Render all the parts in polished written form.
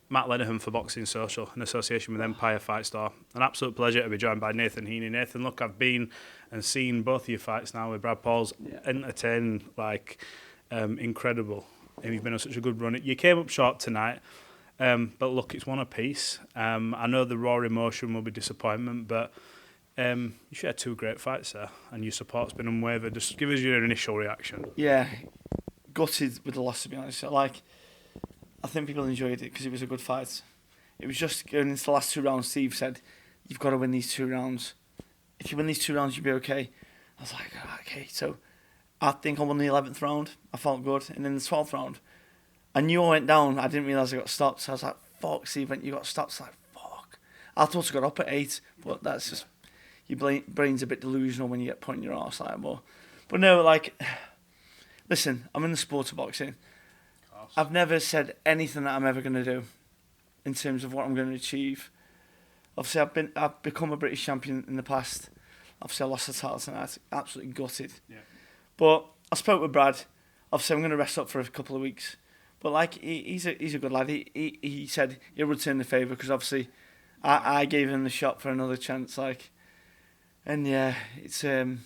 Matt Lenihan for Boxing Social in association with Empire Fight Store. An absolute pleasure to be joined by Nathan Heaney. Nathan, look, I've been and seen both of your fights now with Brad Paul's. Entertaining, incredible. And you've been on such a good run. You came up short tonight, but look, it's one apiece. I know the raw emotion will be disappointment, but you shared 2 great fights there, and your support's been unwavering. Just give us your initial reaction. Yeah, gutted with the loss, to be honest. I think people enjoyed it because it was a good fight. It was just going into the last 2 rounds. Steve said, "You've got to win these 2 rounds. If you win these 2 rounds, you'll be okay." I was like, okay. So I think I won the 11th round. I felt good. And then the 12th round, I knew I went down. I didn't realise I got stopped. So I was like, fuck, Steve, you got stopped. I was like, fuck. I thought I got up at 8, but that's just, your brain's a bit delusional when you get put in your arse like more. But no, listen, I'm in the sport of boxing. I've never said anything that I'm ever going to do in terms of what I'm going to achieve. Obviously, I've become a British champion in the past. Obviously, I lost the title tonight. Absolutely gutted. Yeah. But I spoke with Brad. Obviously, I'm going to rest up for a couple of weeks. But he's a good lad. He said he'll return the favour because obviously I gave him the shot for another chance. And yeah, it's I'm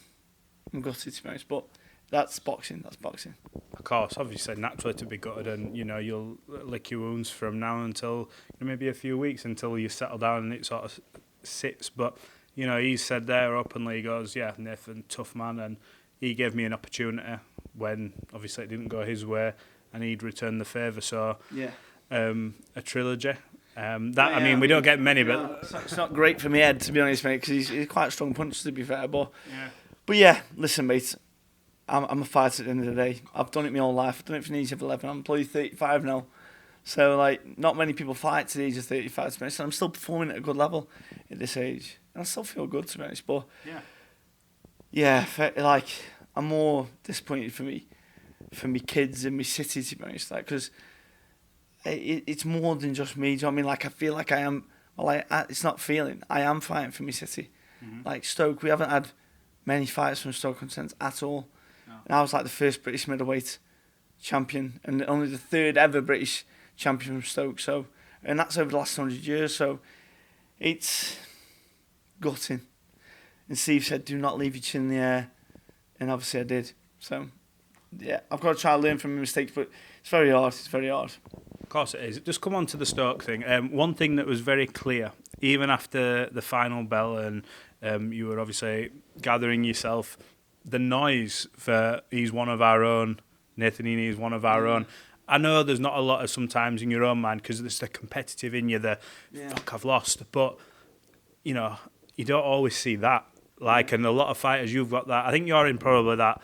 gutted to be honest. But that's boxing. That's boxing. Of course, obviously, naturally to be gutted, and you'll lick your wounds from now until maybe a few weeks until you settle down and it sort of sits. But he said there openly, he goes, "Yeah, Nathan, tough man," and he gave me an opportunity when obviously it didn't go his way, and he'd return the favour. So yeah, a trilogy. I mean, we don't get many, but it's not great for my head to be honest, mate, because he's quite a strong puncher to be fair. But yeah, listen, mate. I'm a fighter at the end of the day. I've done it my whole life. I've done it from the age of 11. I'm probably 35 now. So, not many people fight to the age of 35, to be honest. And I'm still performing at a good level at this age. And I still feel good, to be honest. But, I'm more disappointed for me kids and my city, to be honest. Because it's more than just me. Do you know what I mean? I feel like I am... it's not feeling. I am fighting for my city. Mm-hmm. Stoke, we haven't had many fights from Stoke-on-Trent at all. And I was the first British middleweight champion and only the 3rd ever British champion from Stoke. So, and that's over the last 100 years. So it's gutting. And Steve said, "Do not leave your chin in the air." And obviously I did. So yeah, I've got to try to learn from my mistakes, but it's very hard. It's very hard. Of course it is. Just come on to the Stoke thing. One thing that was very clear, even after the final bell and you were obviously gathering yourself, the noise for "he's one of our own," Nathan Heaney is one of our own. I know there's not a lot of sometimes in your own mind because there's the competitive in you, fuck, I've lost. But, you don't always see that. And a lot of fighters, you've got that. I think you're in probably that,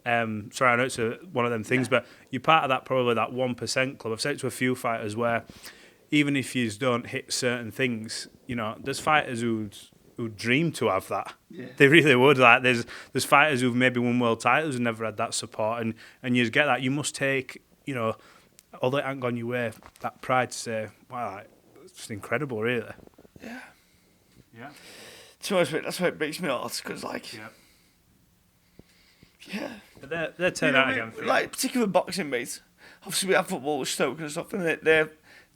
sorry, I know it's one of them things, but you're part of that, probably that 1% club. I've said it to a few fighters where even if you don't hit certain things, there's fighters who dream to have that. Yeah. They really would. There's fighters who've maybe won world titles and never had that support, and you get that. You must take, although it hasn't gone your way, that pride to say, wow, it's just incredible, really. Yeah. Yeah. To be honest, that's why it breaks me heart, because yeah. But they're turned out again. Particularly with boxing, mate. Obviously, we have football with Stoke and stuff, and they're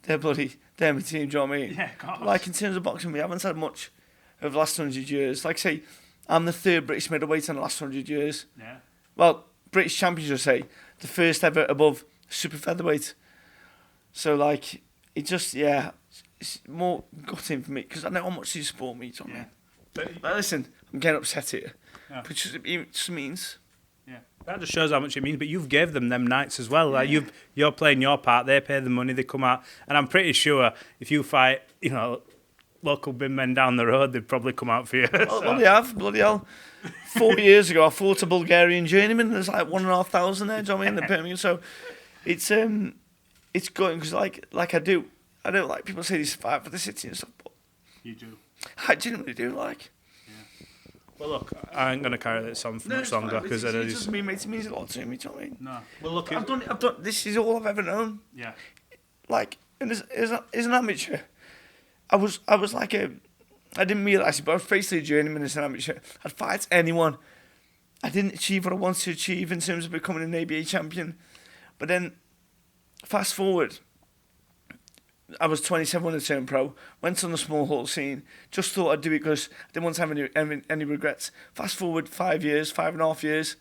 my team. Do you know what I mean? Yeah, of course. In terms of boxing, we haven't had much over the last 100 years. Say, I'm the 3rd British middleweight in the last 100 years. Yeah. Well, British champions, I say, the 1st ever above super featherweight. So, it just, it's more gutting for me because I know how much you support me, Tommy. Yeah. But listen, I'm getting upset here. Yeah. But it just means... Yeah, that just shows how much it means. But you've gave them nights as well. You're playing your part. They pay the money. They come out, and I'm pretty sure if you fight, local bin men down the road, they'd probably come out for you. Oh, bloody hell. 4 years ago, I fought a Bulgarian journeyman. There's 1,500 there. Do you know what I mean? The Birmingham. So it's going because I do. I don't like people say this fight for the city and stuff, but you do. I genuinely do . Well, look, I ain't gonna carry this on for much longer because it doesn't mean, mate. It means a lot to me. Do you know what I mean? No. Well, look, I've done. This is all I've ever known. Yeah. And as an amateur, I didn't realise it, but I was basically a journeyman as an amateur. I'd fight anyone. I didn't achieve what I wanted to achieve in terms of becoming an ABA champion. But then, fast forward, I was 27 when I turned pro. Went on the small hall scene. Just thought I'd do it because I didn't want to have any regrets. Fast forward 5 years, 5.5 years,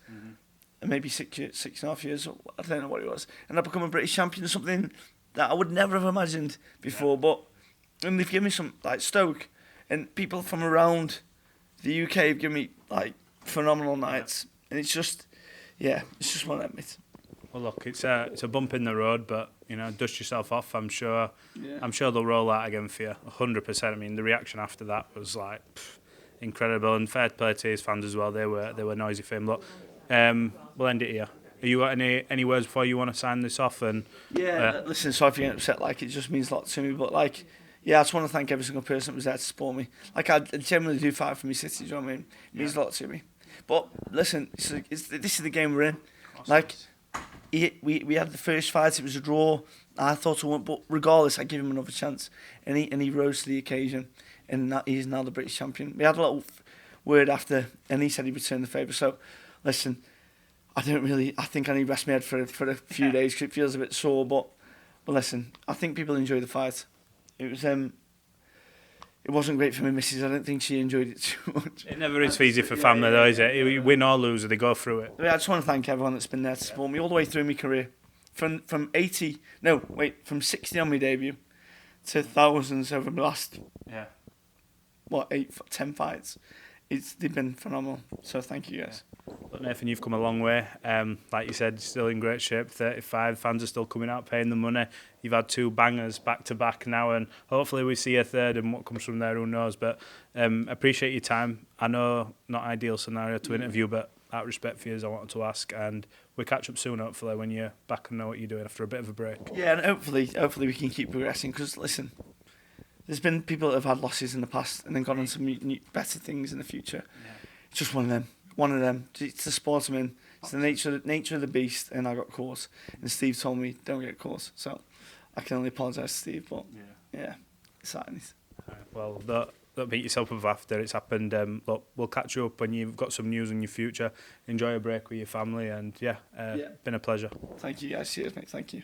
and maybe 6.5 years. I don't know what it was. And I become a British champion, something that I would never have imagined before. But and they've given me some like Stoke and people from around the UK have given me like phenomenal nights, and it's just one of them. Well, look, it's a bump in the road, but you know, dust yourself off. I'm sure they'll roll out again for you, 100%. I mean, the reaction after that was like incredible, and fair play to his fans as well. They were noisy for him. Look, we'll end it here. Are you got any words before you want to sign this off? And listen, sorry if you're getting upset. Like, it just means a lot to me, but like. Yeah, I just want to thank every single person that was there to support me. Like, I generally do fight for my city, do you know what I mean? It means a lot to me. But, listen, this is the game we're in. Like, we had the first fight, it was a draw. I thought I won, but regardless, I give him another chance. And he rose to the occasion, and he's now the British champion. We had a little word after, and he said he'd return the favour. So, listen, I think I need to rest my head for a few days because it feels a bit sore. But listen, I think people enjoy the fight. It was it wasn't great for my missus. I don't think she enjoyed it too much. It never is easy for family though, is it? You win or lose, they go through it. I just want to thank everyone that's been there to support me all the way through my career. From 60 on my debut to thousands over the last 10 fights. They've been phenomenal. So thank you guys. But Nathan, you've come a long way. Like you said, still in great shape. 35 fans are still coming out, paying the money. You've had 2 bangers back to back now, and hopefully we see a third. And what comes from there, who knows? But appreciate your time. I know not ideal scenario to interview, but out of respect for you, I wanted to ask. And we'll catch up soon, hopefully, when you're back and know what you're doing after a bit of a break. Yeah, and hopefully we can keep progressing. Because listen, there's been people that have had losses in the past and then gone on to new, better things in the future. Yeah. It's just one of them. It's the sport I'm in. It's the nature of the beast, and I got caught. And Steve told me, don't get caught. So I can only apologise to Steve, but it's that. Well, don't beat yourself up after it's happened. Look, we'll catch you up when you've got some news in your future. Enjoy a break with your family, and been a pleasure. Thank you guys. Cheers, mate. Thank you.